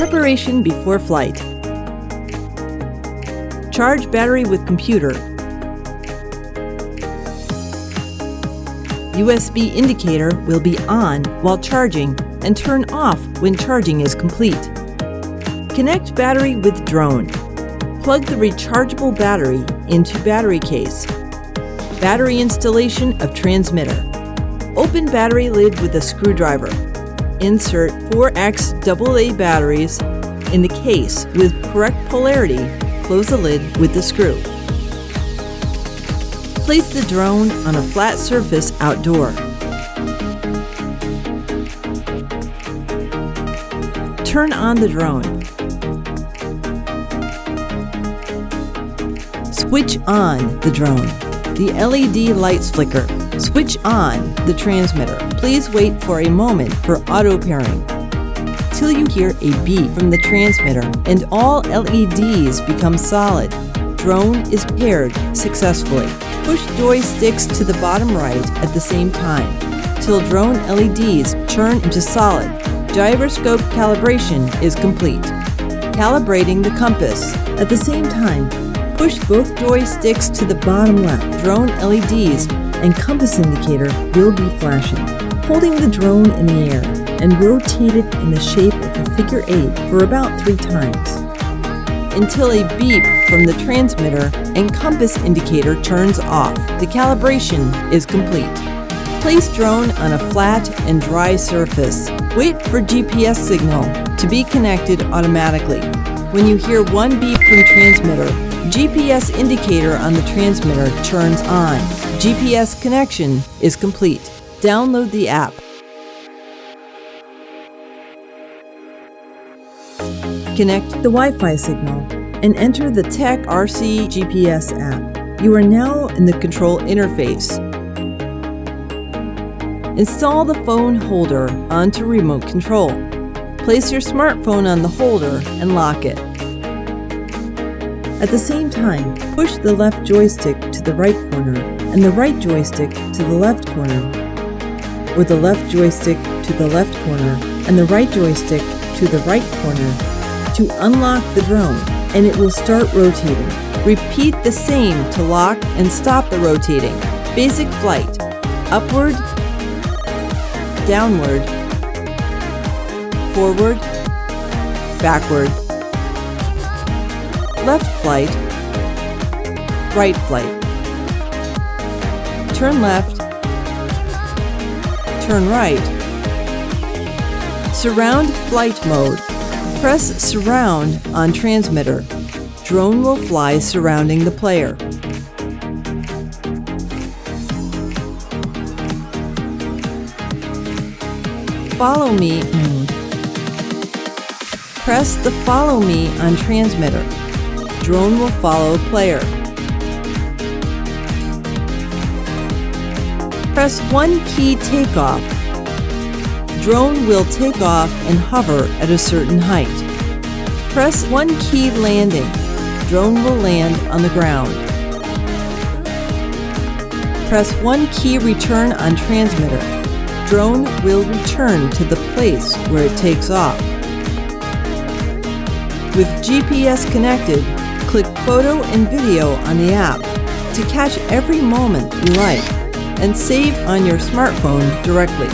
Preparation before flight. Charge battery with computer. USB indicator will be on while charging and turn off when charging is complete. Connect battery with drone. Plug the rechargeable battery into battery case. Battery installation of transmitter. Open battery lid with a screwdriver. Insert 4X AA batteries in the case with correct polarity. Close the lid with the screw. Place the drone on a flat surface outdoor. Turn on the drone. Switch on the drone. The LED lights flicker. Switch on the transmitter. Please wait for a moment for auto pairing till you hear a beep from the transmitter and all LEDs become solid. Drone is paired successfully. Push joysticks to the bottom right at the same time till drone LEDs turn into solid. Gyroscope calibration is complete. Calibrating the compass. At the same time, push both joysticks to the bottom left. Drone LEDs and compass indicator will be flashing. Holding the drone in the air and rotate it in the shape of a figure 8 for about 3 times until a beep from the transmitter and compass indicator turns off. The calibration is complete. Place drone on a flat and dry surface. Wait for GPS signal to be connected automatically. When you hear one beep from transmitter, GPS indicator on the transmitter turns on. GPS connection is complete. Download the app. Connect the Wi-Fi signal and enter the Tech RC GPS app. You are now in the control interface. Install the phone holder onto remote control. Place your smartphone on the holder and lock it. At the same time, push the left joystick to the right corner and the right joystick to the left corner, or the left joystick to the left corner and the right joystick to the right corner to unlock the drone, and it will start rotating. Repeat the same to lock and stop the rotating. Basic flight: upward, downward, forward, backward, left flight, right flight, turn left, turn right, surround flight mode. Press surround on transmitter. Drone will fly surrounding the player. Follow me mode. Press the follow me on transmitter. Drone will follow player. Press 1 key takeoff. Drone will take off and hover at a certain height. Press 1 key landing. Drone will land on the ground. Press 1 key return on transmitter. Drone will return to the place where it takes off. With GPS connected, click photo and video on the app to catch every moment you like and save on your smartphone directly.